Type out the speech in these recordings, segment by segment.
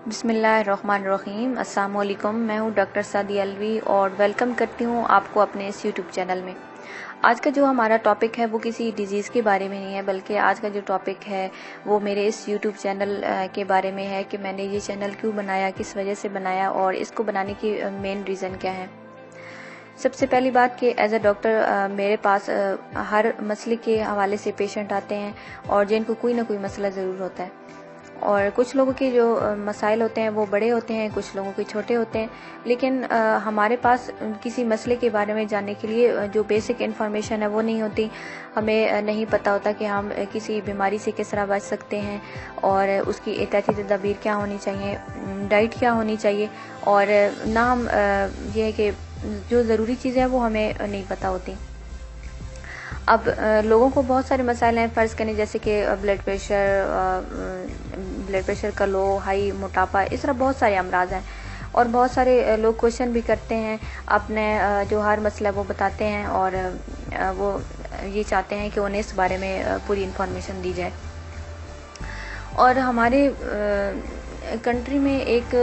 بسم اللہ الرحمن الرحیم۔ السلام علیکم، میں ہوں ڈاکٹر سعدیہ الوی اور ویلکم کرتی ہوں آپ کو اپنے اس یوٹیوب چینل میں۔ آج کا جو ہمارا ٹاپک ہے وہ کسی ڈیزیز کے بارے میں نہیں ہے، بلکہ آج کا جو ٹاپک ہے وہ میرے اس یوٹیوب چینل کے بارے میں ہے کہ میں نے یہ چینل کیوں بنایا، کس وجہ سے بنایا اور اس کو بنانے کی مین ریزن کیا ہے۔ سب سے پہلی بات کہ ایز اے ڈاکٹر میرے پاس ہر مسئلے کے حوالے سے پیشنٹ آتے ہیں اور جن کو کوئی نہ کوئی مسئلہ ضرور ہوتا ہے، اور کچھ لوگوں کے جو مسائل ہوتے ہیں وہ بڑے ہوتے ہیں، کچھ لوگوں کے چھوٹے ہوتے ہیں، لیکن ہمارے پاس کسی مسئلے کے بارے میں جاننے کے لیے جو بیسک انفارمیشن ہے وہ نہیں ہوتی۔ ہمیں نہیں پتہ ہوتا کہ ہم کسی بیماری سے کس طرح بچ سکتے ہیں اور اس کی احتیاطی تدابیر کیا ہونی چاہیے، ڈائٹ کیا ہونی چاہیے، اور نہ ہم یہ ہے کہ جو ضروری چیزیں ہیں وہ ہمیں نہیں پتہ ہوتی۔ اب لوگوں کو بہت سارے مسائل ہیں، فرض کریں جیسے کہ بلڈ پریشر کا لو، ہائی، موٹاپا، اس طرح بہت سارے امراض ہیں، اور بہت سارے لوگ کوشچن بھی کرتے ہیں، اپنے جو ہر مسئلہ وہ بتاتے ہیں اور وہ یہ چاہتے ہیں کہ انہیں اس بارے میں پوری انفارمیشن دی جائے۔ اور ہمارے کنٹری میں ایک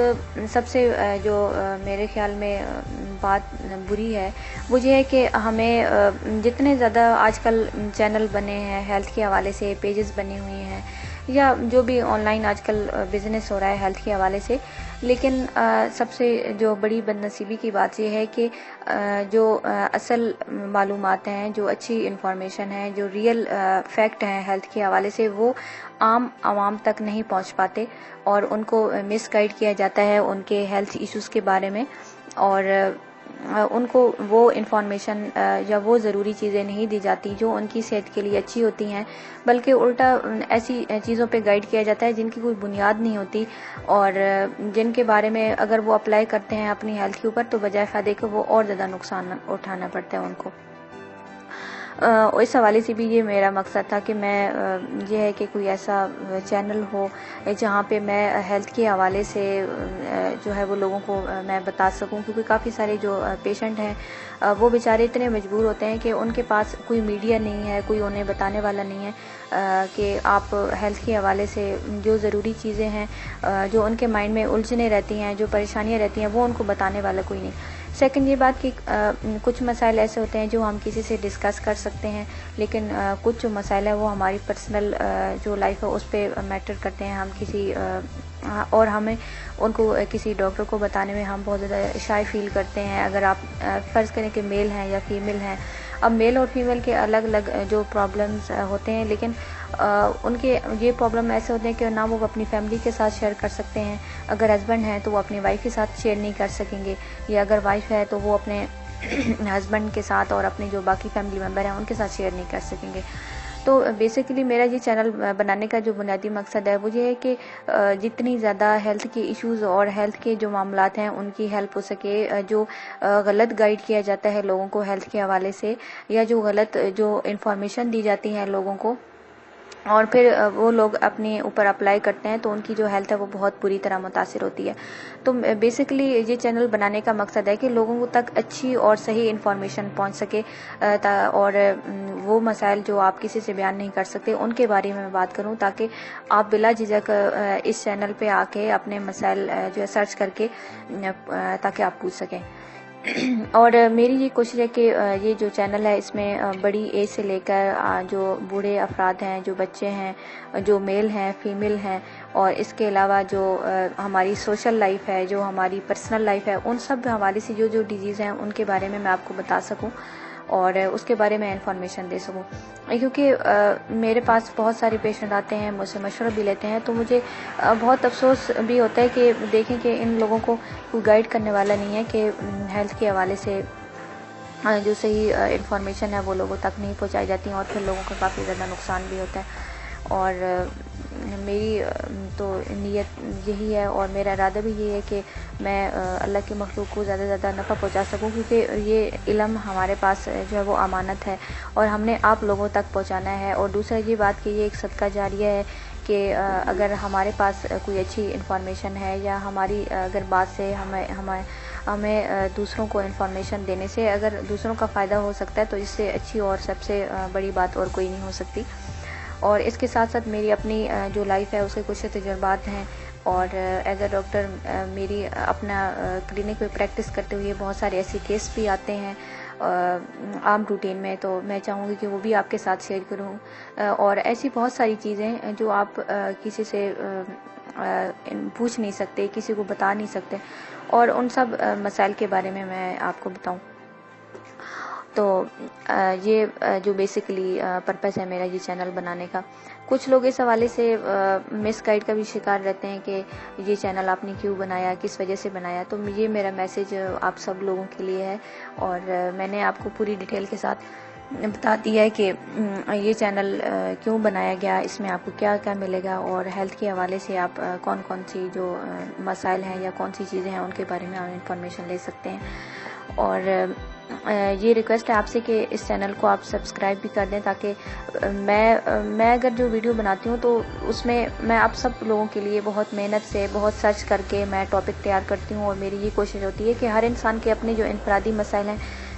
سب سے جو میرے خیال میں بات بری ہے وہ یہ ہے کہ ہمیں جتنے زیادہ آج کل چینل بنے ہیں ہیلتھ کے حوالے سے، پیجز بنے ہوئے ہیں، یا جو بھی آن لائن آج کل بزنس ہو رہا ہے ہیلتھ کے حوالے سے، لیکن سب سے جو بڑی بد نصیبی کی بات یہ ہے کہ جو اصل معلومات ہیں، جو اچھی انفارمیشن ہے، جو ریئل فیکٹ ہیں ہیلتھ کے حوالے سے، وہ عام عوام تک نہیں پہنچ پاتے اور ان کو مس گائیڈ کیا جاتا ہے ان کے ہیلتھ ایشوز کے بارے میں، اور ان کو وہ انفارمیشن یا وہ ضروری چیزیں نہیں دی جاتی جو ان کی صحت کے لیے اچھی ہوتی ہیں، بلکہ الٹا ایسی چیزوں پہ گائیڈ کیا جاتا ہے جن کی کوئی بنیاد نہیں ہوتی، اور جن کے بارے میں اگر وہ اپلائی کرتے ہیں اپنی ہیلتھ کے اوپر تو بجائے فائدے کے وہ اور زیادہ نقصان اٹھانا پڑتا ہے ان کو۔ اس حوالے سے بھی یہ میرا مقصد تھا کہ میں یہ ہے کہ کوئی ایسا چینل ہو جہاں پہ میں ہیلتھ کے حوالے سے جو ہے وہ لوگوں کو میں بتا سکوں، کیونکہ کافی سارے جو پیشنٹ ہیں وہ بیچارے اتنے مجبور ہوتے ہیں کہ ان کے پاس کوئی میڈیا نہیں ہے، کوئی انہیں بتانے والا نہیں ہے کہ آپ ہیلتھ کے حوالے سے جو ضروری چیزیں ہیں، جو ان کے مائنڈ میں الجھنیں رہتی ہیں، جو پریشانیاں رہتی ہیں، وہ ان کو بتانے والا کوئی نہیں۔ سیکنڈ یہ بات کہ کچھ مسائل ایسے ہوتے ہیں جو ہم کسی سے ڈسکس کر سکتے ہیں، لیکن کچھ جو مسائل ہیں وہ ہماری پرسنل جو لائف ہے اس پہ میٹر کرتے ہیں، ہم کسی اور ہمیں ان کو کسی ڈاکٹر کو بتانے میں ہم بہت زیادہ شائع فیل کرتے ہیں۔ اگر آپ فرض کریں کہ میل ہیں یا فیمیل ہیں، اب میل اور فیمیل کے الگ الگ جو پرابلمز ہوتے ہیں، لیکن ان کے یہ پرابلم ایسے ہوتے ہیں کہ نہ وہ اپنی فیملی کے ساتھ شیئر کر سکتے ہیں، اگر ہسبینڈ ہیں تو وہ اپنی وائف کے ساتھ شیئر نہیں کر سکیں گے، یا اگر وائف ہے تو وہ اپنے ہسبینڈ کے ساتھ اور اپنے جو باقی فیملی ممبر ہیں ان کے ساتھ شیئر نہیں کر سکیں گے۔ تو بیسیکلی میرا یہ چینل بنانے کا جو بنیادی مقصد ہے وہ یہ ہے کہ جتنی زیادہ ہیلتھ کے ایشوز اور ہیلتھ کے جو معاملات ہیں ان کی ہیلپ ہو سکے، جو غلط گائیڈ کیا جاتا ہے لوگوں کو ہیلتھ کے حوالے سے، یا جو غلط جو انفارمیشن دی جاتی ہے لوگوں کو اور پھر وہ لوگ اپنے اوپر اپلائی کرتے ہیں تو ان کی جو ہیلتھ ہے وہ بہت بری طرح متاثر ہوتی ہے۔ تو بیسیکلی یہ چینل بنانے کا مقصد ہے کہ لوگوں تک اچھی اور صحیح انفارمیشن پہنچ سکے، اور وہ مسائل جو آپ کسی سے بیان نہیں کر سکتے ان کے بارے میں بات کروں، تاکہ آپ بلا جھجک اس چینل پہ آ کے اپنے مسائل جو ہے سرچ کر کے تاکہ آپ پوچھ سکیں۔ اور میری یہ کوشش ہے کہ یہ جو چینل ہے اس میں بڑی ایج سے لے کر جو بوڑھے افراد ہیں، جو بچے ہیں، جو میل ہیں، فیمیل ہیں، اور اس کے علاوہ جو ہماری سوشل لائف ہے، جو ہماری پرسنل لائف ہے، ان سب حوالے سے جو ڈیزیز ہیں ان کے بارے میں آپ کو بتا سکوں اور اس کے بارے میں انفارمیشن دے سکوں، کیونکہ میرے پاس بہت سارے پیشنٹ آتے ہیں، مجھ سے مشورہ بھی لیتے ہیں، تو مجھے بہت افسوس بھی ہوتا ہے کہ دیکھیں کہ ان لوگوں کو کوئی گائیڈ کرنے والا نہیں ہے کہ ہیلتھ کے حوالے سے جو صحیح انفارمیشن ہے وہ لوگوں تک نہیں پہنچائی جاتی ہیں، اور پھر لوگوں کا کافی زیادہ نقصان بھی ہوتا ہے۔ اور میری تو نیت یہی ہے اور میرا ارادہ بھی یہی ہے کہ میں اللہ کی مخلوق کو زیادہ سے زیادہ نفع پہنچا سکوں، کیونکہ یہ علم ہمارے پاس جو ہے وہ امانت ہے اور ہم نے آپ لوگوں تک پہنچانا ہے۔ اور دوسرا یہ بات کہ یہ ایک صدقہ جاریہ ہے کہ اگر ہمارے پاس کوئی اچھی انفارمیشن ہے یا ہماری اگر بات سے ہمیں دوسروں کو انفارمیشن دینے سے اگر دوسروں کا فائدہ ہو سکتا ہے تو اس سے اچھی اور سب سے بڑی بات اور کوئی نہیں ہو سکتی۔ اور اس کے ساتھ ساتھ میری اپنی جو لائف ہے اس کے کچھ تجربات ہیں اور ایز اے ڈاکٹر میری اپنا کلینک میں پریکٹس کرتے ہوئے بہت سارے ایسے کیس بھی آتے ہیں عام روٹین میں، تو میں چاہوں گی کہ وہ بھی آپ کے ساتھ شیئر کروں، اور ایسی بہت ساری چیزیں جو آپ کسی سے پوچھ نہیں سکتے، کسی کو بتا نہیں سکتے، اور ان سب مسائل کے بارے میں آپ کو بتاؤں۔ تو یہ جو بیسیکلی پرپس ہے میرا یہ چینل بنانے کا۔ کچھ لوگ اس حوالے سے مس گائیڈ کا بھی شکار رہتے ہیں کہ یہ چینل آپ نے کیوں بنایا، کس وجہ سے بنایا، تو یہ میرا میسیج آپ سب لوگوں کے لیے ہے، اور میں نے آپ کو پوری ڈیٹیل کے ساتھ بتا دیا ہے کہ یہ چینل کیوں بنایا گیا، اس میں آپ کو کیا کیا ملے گا، اور ہیلتھ کے حوالے سے آپ کون کون سی جو مسائل ہیں یا کون سی چیزیں ہیں ان کے بارے میں آپ انفارمیشن لے سکتے ہیں۔ اور یہ ریکویسٹ ہے آپ سے کہ اس چینل کو آپ سبسکرائب بھی کر دیں، تاکہ میں اگر جو ویڈیو بناتی ہوں تو اس میں آپ سب لوگوں کے لیے بہت محنت سے بہت سرچ کر کے میں ٹاپک تیار کرتی ہوں، اور میری یہ کوشش ہوتی ہے کہ ہر انسان کے اپنے جو انفرادی مسائل ہیں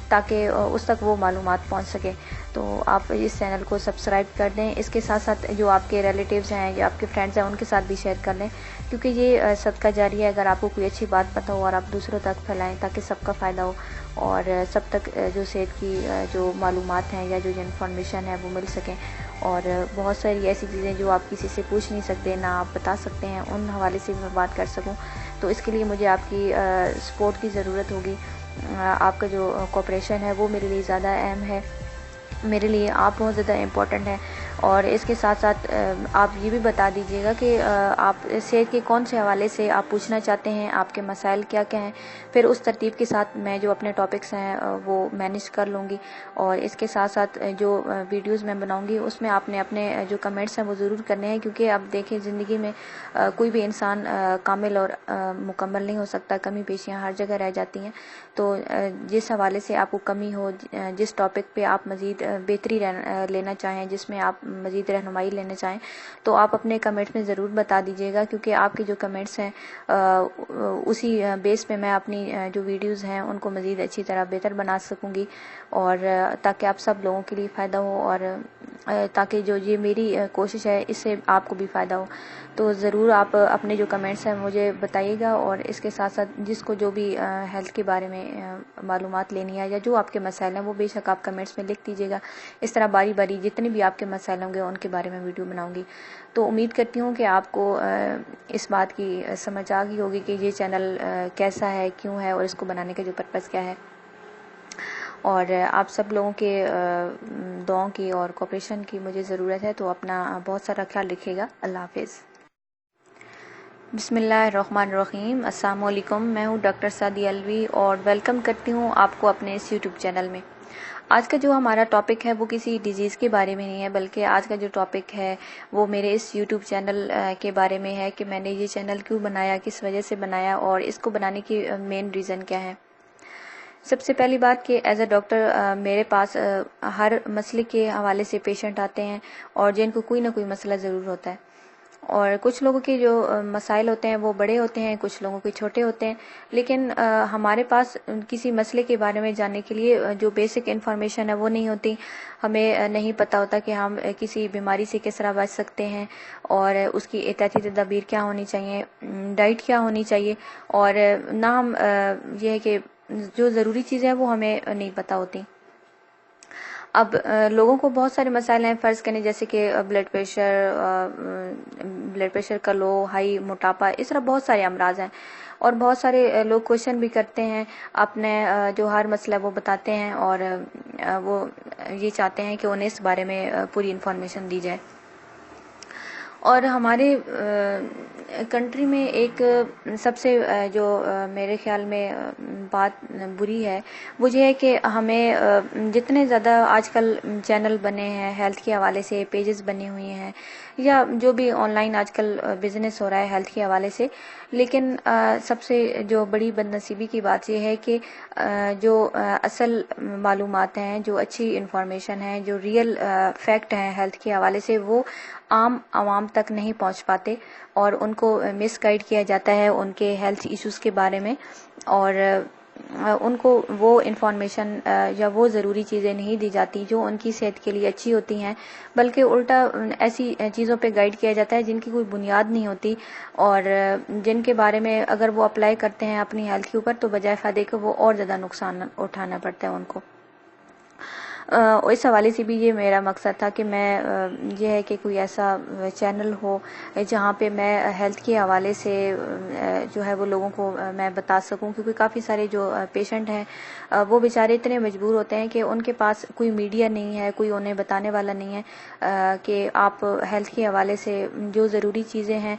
تاکہ اس تک وہ معلومات پہنچ سکے۔ تو آپ اس چینل کو سبسکرائب کر دیں، اس کے ساتھ ساتھ جو آپ کے ریلیٹیوز ہیں یا آپ کے فرینڈز ہیں ان کے ساتھ بھی شیئر کر لیں، کیونکہ یہ صدقہ جاری ہے۔ اگر آپ کو کوئی اچھی بات پتہ ہو اور آپ دوسروں تک پھیلائیں تاکہ سب کا فائدہ ہو، اور سب تک جو صحت کی جو معلومات ہیں یا جو انفارمیشن ہے وہ مل سکیں، اور بہت ساری ایسی چیزیں جو آپ کسی سے پوچھ نہیں سکتے، نہ آپ بتا سکتے ہیں، ان حوالے سے میں بات کر سکوں، تو اس کے لیے مجھے آپ کی سپورٹ کی ضرورت ہوگی۔ آپ کا جو کوپریشن ہے وہ میرے لیے زیادہ اہم ہے، میرے لیے آپ بہت زیادہ امپورٹنٹ ہیں۔ اور اس کے ساتھ ساتھ آپ یہ بھی بتا دیجیے گا کہ آپ صحت کے کون سے حوالے سے آپ پوچھنا چاہتے ہیں، آپ کے مسائل کیا کیا ہیں، پھر اس ترتیب کے ساتھ میں جو اپنے ٹاپکس ہیں وہ مینیج کر لوں گی۔ اور اس کے ساتھ ساتھ جو ویڈیوز میں بناؤں گی اس میں آپ نے اپنے جو کمنٹس ہیں وہ ضرور کرنے ہیں، کیونکہ اب دیکھیں زندگی میں کوئی بھی انسان کامل اور مکمل نہیں ہو سکتا، کمی بیشیاں ہر جگہ رہ جاتی ہیں۔ تو جس حوالے سے آپ کو کمی ہو، جس ٹاپک پہ آپ مزید بہتری لینا چاہیں، جس میں آپ مزید رہنمائی لینا چاہیں، تو آپ اپنے کمنٹس میں ضرور بتا دیجیے گا، کیونکہ آپ کے جو کمنٹس ہیں اسی بیس پہ میں اپنی جو ویڈیوز ہیں ان کو مزید اچھی طرح بہتر بنا سکوں گی، اور تاکہ آپ سب لوگوں کے لیے فائدہ ہو، اور تاکہ جو یہ میری کوشش ہے اس سے آپ کو بھی فائدہ ہو۔ تو ضرور آپ اپنے جو کمنٹس ہیں مجھے بتائیے گا، اور اس کے ساتھ ساتھ جس کو جو بھی ہیلتھ کے بارے میں معلومات لینی ہے یا جو آپ کے مسائل ہیں وہ بے شک آپ کمنٹس میں لکھ دیجیے گا۔ اس طرح باری باری جتنے بھی آپ کے مسائل ہوں گے ان کے بارے میں ویڈیو بناؤں گی۔ تو امید کرتی ہوں کہ آپ کو اس بات کی سمجھ آ گئی ہوگی کہ یہ چینل کیسا ہے، کیوں ہے، اور اس کو بنانے کا جو پرپس کیا ہے۔ اور آپ سب لوگوں کے دعاؤں کی اور کوپریشن کی مجھے ضرورت ہے، تو اپنا بہت سارا خیال رکھیے گا۔ اللہ حافظ۔ بسم اللہ الرحمن الرحیم۔ السلام علیکم، میں ہوں ڈاکٹر سعدیہ علوی، اور ویلکم کرتی ہوں آپ کو اپنے اس یوٹیوب چینل میں۔ آج کا جو ہمارا ٹاپک ہے وہ کسی ڈیزیز کے بارے میں نہیں ہے، بلکہ آج کا جو ٹاپک ہے وہ میرے اس یوٹیوب چینل کے بارے میں ہے کہ میں نے یہ چینل کیوں بنایا، کس وجہ سے بنایا، اور اس کو بنانے کی مین ریزن کیا ہے۔ سب سے پہلی بات کہ ایز اے ڈاکٹر میرے پاس ہر مسئلے کے حوالے سے پیشنٹ آتے ہیں، اور جن کو کوئی نہ کوئی مسئلہ ضرور ہوتا ہے، اور کچھ لوگوں کے جو مسائل ہوتے ہیں وہ بڑے ہوتے ہیں، کچھ لوگوں کے چھوٹے ہوتے ہیں، لیکن ہمارے پاس کسی مسئلے کے بارے میں جاننے کے لیے جو بیسک انفارمیشن ہے وہ نہیں ہوتی۔ ہمیں نہیں پتہ ہوتا کہ ہم کسی بیماری سے کس طرح بچ سکتے ہیں، اور اس کی احتیاطی تدابیر کیا ہونی چاہیے، ڈائٹ کیا ہونی چاہیے، اور نہ ہم یہ ہے کہ جو ضروری چیزیں ہیں وہ ہمیں نہیں پتہ ہوتی۔ اب لوگوں کو بہت سارے مسائل ہیں، فرض کریں جیسے کہ بلڈ پریشر کا لو، ہائی، موٹاپا، اس طرح بہت سارے امراض ہیں، اور بہت سارے لوگ کوشچن بھی کرتے ہیں، اپنے جو ہر مسئلہ وہ بتاتے ہیں، اور وہ یہ چاہتے ہیں کہ انہیں اس بارے میں پوری انفارمیشن دی جائے۔ اور ہمارے کنٹری میں ایک سب سے جو میرے خیال میں بات بری ہے وہ یہ ہے کہ ہمیں جتنے زیادہ آج کل چینل بنے ہیں ہیلتھ کے حوالے سے، پیجز بنے ہوئے ہیں، یا جو بھی آن لائن آج کل بزنس ہو رہا ہے ہیلتھ کے حوالے سے، لیکن سب سے جو بڑی بد نصیبی کی بات یہ ہے کہ جو اصل معلومات ہیں، جو اچھی انفارمیشن ہے، جو ریئل فیکٹ ہیں ہیلتھ کے حوالے سے، وہ عام عوام تک نہیں پہنچ پاتے، اور ان کو مس گائیڈ کیا جاتا ہے ان کے ہیلتھ ایشوز کے بارے میں، اور ان کو وہ انفارمیشن یا وہ ضروری چیزیں نہیں دی جاتی جو ان کی صحت کے لیے اچھی ہوتی ہیں، بلکہ الٹا ایسی چیزوں پہ گائیڈ کیا جاتا ہے جن کی کوئی بنیاد نہیں ہوتی، اور جن کے بارے میں اگر وہ اپلائی کرتے ہیں اپنی ہیلتھ کے اوپر تو بجائے فائدے کے وہ اور زیادہ نقصان اٹھانا پڑتا ہے ان کو۔ اس حوالے سے بھی یہ میرا مقصد تھا کہ میں یہ ہے کہ کوئی ایسا چینل ہو جہاں پہ میں ہیلتھ کے حوالے سے جو ہے وہ لوگوں کو میں بتا سکوں، کیونکہ کافی سارے جو پیشنٹ ہیں وہ بیچارے اتنے مجبور ہوتے ہیں کہ ان کے پاس کوئی میڈیا نہیں ہے، کوئی انہیں بتانے والا نہیں ہے کہ آپ ہیلتھ کے حوالے سے جو ضروری چیزیں ہیں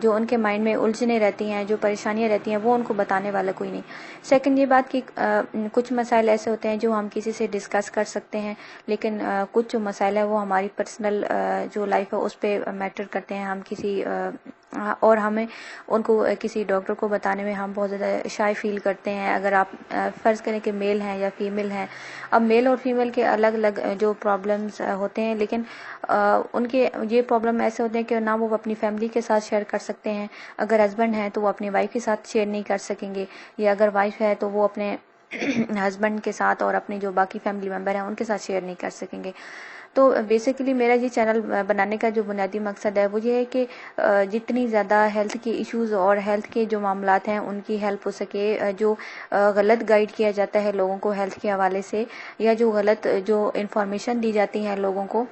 جو ان کے مائنڈ میں الجھنے رہتی ہیں، جو پریشانیاں رہتی ہیں، وہ ان کو بتانے والا کوئی نہیں۔ سیکنڈ یہ بات کہ کچھ مسائل ایسے ہوتے ہیں جو ہم کسی سے ڈسکس کر سکتے ہیں، لیکن کچھ جو مسائل ہیں وہ ہماری پرسنل جو لائف ہے اس پہ میٹر کرتے ہیں، ہم کسی اور ہمیں ان کو کسی ڈاکٹر کو بتانے میں ہم بہت زیادہ شائع فیل کرتے ہیں۔ اگر آپ فرض کریں کہ میل ہیں یا فیمیل ہیں، اب میل اور فیمیل کے الگ الگ جو پرابلمز ہوتے ہیں، لیکن ان کے یہ پرابلم ایسے ہوتے ہیں کہ نہ وہ اپنی فیملی کے ساتھ شیئر کر سکتے ہیں، اگر ہسبینڈ ہیں تو وہ اپنی وائف کے ساتھ شیئر نہیں کر سکیں گے، یا اگر وائف ہے تو وہ اپنے ہسبینڈ کے ساتھ اور اپنے جو باقی فیملی ممبر ہیں ان کے ساتھ شیئر نہیں کر سکیں گے۔ تو بیسیکلی میرا یہ چینل بنانے کا جو بنیادی مقصد ہے وہ یہ ہے کہ جتنی زیادہ ہیلتھ کے ایشوز اور ہیلتھ کے جو معاملات ہیں ان کی ہیلپ ہو سکے، جو غلط گائیڈ کیا جاتا ہے لوگوں کو ہیلتھ کے حوالے سے، یا جو غلط جو انفارمیشن دی جاتی ہے لوگوں کو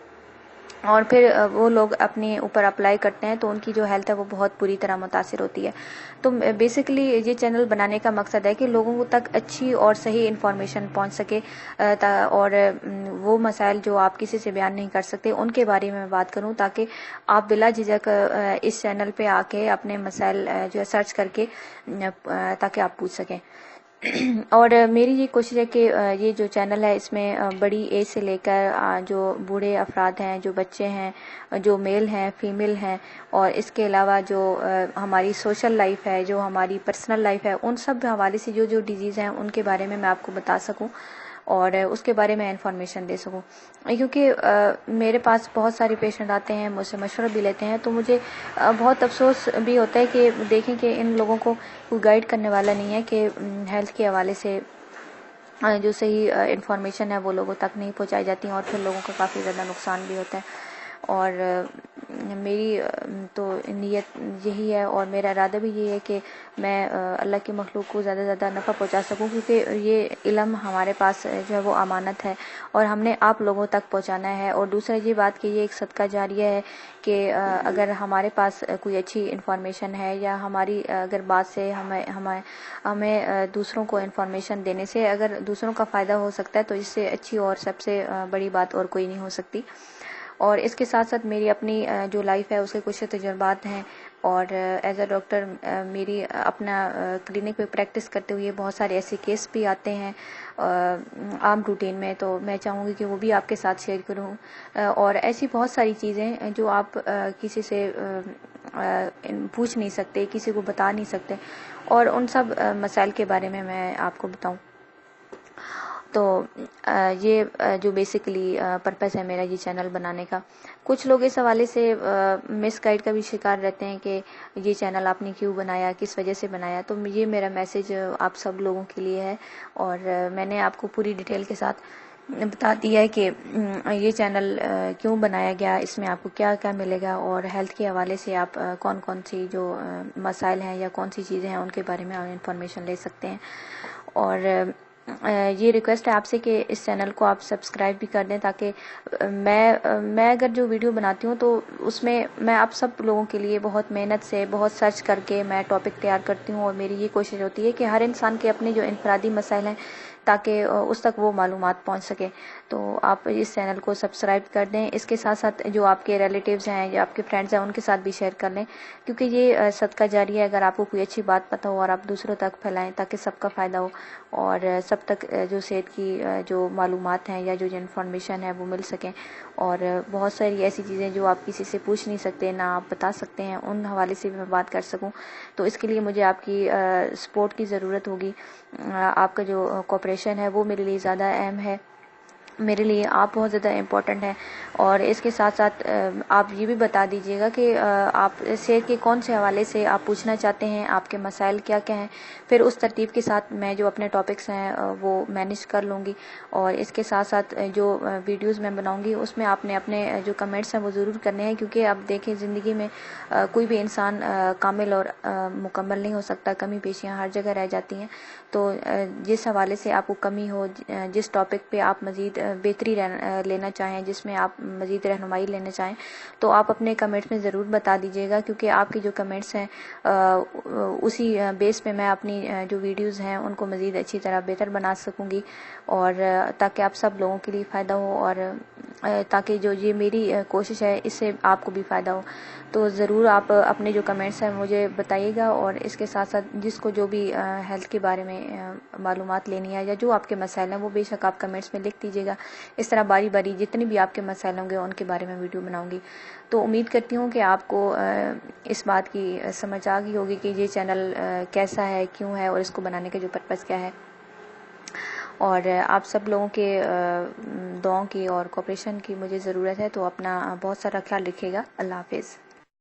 اور پھر وہ لوگ اپنے اوپر اپلائی کرتے ہیں تو ان کی جو ہیلتھ ہے وہ بہت بری طرح متاثر ہوتی ہے۔ تو بیسیکلی یہ چینل بنانے کا مقصد ہے کہ لوگوں تک اچھی اور صحیح انفارمیشن پہنچ سکے، اور وہ مسائل جو آپ کسی سے بیان نہیں کر سکتے ان کے بارے میں بات کروں، تاکہ آپ بلا جھجک اس چینل پہ آ کے اپنے مسائل جو ہے سرچ کر کے تاکہ آپ پوچھ سکیں۔ اور میری یہ کوشش ہے کہ یہ جو چینل ہے اس میں بڑی ایج سے لے کر جو بوڑھے افراد ہیں، جو بچے ہیں، جو میل ہیں، فیمیل ہیں، اور اس کے علاوہ جو ہماری سوشل لائف ہے، جو ہماری پرسنل لائف ہے، ان سب حوالے سے جو ڈیزیز ہیں ان کے بارے میں آپ کو بتا سکوں اور اس کے بارے میں انفارمیشن دے سکوں، کیونکہ میرے پاس بہت سارے پیشنٹ آتے ہیں، مجھ سے مشورہ بھی لیتے ہیں، تو مجھے بہت افسوس بھی ہوتا ہے کہ دیکھیں کہ ان لوگوں کو کوئی گائیڈ کرنے والا نہیں ہے کہ ہیلتھ کے حوالے سے جو صحیح انفارمیشن ہے وہ لوگوں تک نہیں پہنچائی جاتی ہیں، اور پھر لوگوں کا کافی زیادہ نقصان بھی ہوتا ہے۔ اور میری تو نیت یہی ہے اور میرا ارادہ بھی یہی ہے کہ میں اللہ کی مخلوق کو زیادہ سے زیادہ نفع پہنچا سکوں، کیونکہ یہ علم ہمارے پاس جو ہے وہ امانت ہے اور ہم نے آپ لوگوں تک پہنچانا ہے۔ اور دوسرا یہ بات کہ یہ ایک صدقہ جاریہ ہے کہ اگر ہمارے پاس کوئی اچھی انفارمیشن ہے یا ہماری اگر بات سے ہمیں دوسروں کو انفارمیشن دینے سے اگر دوسروں کا فائدہ ہو سکتا ہے تو اس سے اچھی اور سب سے بڑی بات اور کوئی نہیں ہو سکتی۔ اور اس کے ساتھ ساتھ میری اپنی جو لائف ہے اس کے کچھ تجربات ہیں، اور ایز اے ڈاکٹر میری اپنا کلینک پہ پریکٹس کرتے ہوئے بہت سارے ایسے کیس بھی آتے ہیں عام روٹین میں، تو میں چاہوں گی کہ وہ بھی آپ کے ساتھ شیئر کروں، اور ایسی بہت ساری چیزیں جو آپ کسی سے پوچھ نہیں سکتے، کسی کو بتا نہیں سکتے، اور ان سب مسائل کے بارے میں آپ کو بتاؤں۔ تو یہ جو بیسیکلی پرپس ہے میرا یہ چینل بنانے کا۔ کچھ لوگ اس حوالے سے مس گائیڈ کا بھی شکار رہتے ہیں کہ یہ چینل آپ نے کیوں بنایا، کس وجہ سے بنایا، تو یہ میرا میسج آپ سب لوگوں کے لیے ہے، اور میں نے آپ کو پوری ڈیٹیل کے ساتھ بتا دیا ہے کہ یہ چینل کیوں بنایا گیا، اس میں آپ کو کیا کیا ملے گا، اور ہیلتھ کے حوالے سے آپ کون کون سی جو مسائل ہیں یا کون سی چیزیں ہیں ان کے بارے میں آپ انفارمیشن لے سکتے ہیں۔ اور یہ ریکویسٹ ہے آپ سے کہ اس چینل کو آپ سبسکرائب بھی کر دیں، تاکہ میں اگر جو ویڈیو بناتی ہوں تو اس میں آپ سب لوگوں کے لیے بہت محنت سے بہت سرچ کر کے میں ٹاپک تیار کرتی ہوں، اور میری یہ کوشش ہوتی ہے کہ ہر انسان کے اپنے جو انفرادی مسائل ہیں تاکہ اس تک وہ معلومات پہنچ سکے۔ تو آپ اس چینل کو سبسکرائب کر دیں، اس کے ساتھ ساتھ جو آپ کے ریلیٹیوز ہیں یا آپ کے فرینڈز ہیں ان کے ساتھ بھی شیئر کر لیں، کیونکہ یہ صدقہ جاریہ ہے۔ اگر آپ کو کوئی اچھی بات پتہ ہو اور آپ دوسروں تک پھیلائیں تاکہ سب کا فائدہ ہو، اور سب تک جو صحت کی جو معلومات ہیں یا جو انفارمیشن ہے وہ مل سکیں، اور بہت ساری ایسی چیزیں جو آپ کسی سے پوچھ نہیں سکتے، نہ آپ بتا سکتے ہیں، ان حوالے سے بھی میں بات کر سکوں۔ تو اس کے لیے مجھے آپ کی سپورٹ کی ضرورت ہوگی، آپ کا جو کوپریشن ہے وہ میرے لیے زیادہ اہم ہے، میرے لیے آپ بہت زیادہ امپورٹنٹ ہیں، اور اس کے ساتھ ساتھ آپ یہ بھی بتا دیجیے گا کہ آپ صحت کے کون سے حوالے سے آپ پوچھنا چاہتے ہیں، آپ کے مسائل کیا کیا ہیں، پھر اس ترتیب کے ساتھ میں جو اپنے ٹاپکس ہیں وہ مینیج کر لوں گی. اور اس کے ساتھ ساتھ جو ویڈیوز میں بناؤں گی اس میں آپ نے اپنے جو کمنٹس ہیں وہ ضرور کرنے ہیں، کیونکہ اب دیکھیں زندگی میں کوئی بھی انسان کامل اور مکمل نہیں ہو سکتا، کمی پیشیاں ہر جگہ رہ جاتی ہیں. تو جس حوالے سے آپ کو کمی ہو، جس ٹاپک پہ آپ مزید بہتری لینا چاہیں، جس میں آپ مزید رہنمائی لینا چاہیں، تو آپ اپنے کمنٹس میں ضرور بتا دیجیے گا، کیونکہ آپ کی جو کمنٹس ہیں اسی بیس پہ میں اپنی جو ویڈیوز ہیں ان کو مزید اچھی طرح بہتر بنا سکوں گی، اور تاکہ آپ سب لوگوں کے لیے فائدہ ہو، اور تاکہ جو یہ میری کوشش ہے اس سے آپ کو بھی فائدہ ہو. تو ضرور آپ اپنے جو کمنٹس ہیں مجھے بتائیے گا، اور اس کے ساتھ ساتھ جس کو جو بھی ہیلتھ کے بارے میں معلومات لینی ہے یا جو آپ کے مسائل ہیں وہ بے شک آپ کمنٹس میں لکھ دیجیے گا. اس طرح باری باری جتنے بھی آپ کے مسائل ہوں گے ان کے بارے میں ویڈیو بناؤں گی. تو امید کرتی ہوں کہ آپ کو اس بات کی سمجھ آ گئی ہوگی کہ یہ چینل کیسا ہے، کیوں ہے، اور اس کو بنانے کا جو پرپس کیا ہے. اور آپ سب لوگوں کے دعاؤں کی اور کوپریشن کی مجھے ضرورت ہے، تو اپنا بہت سارا خیال رکھیے گا. اللہ حافظ.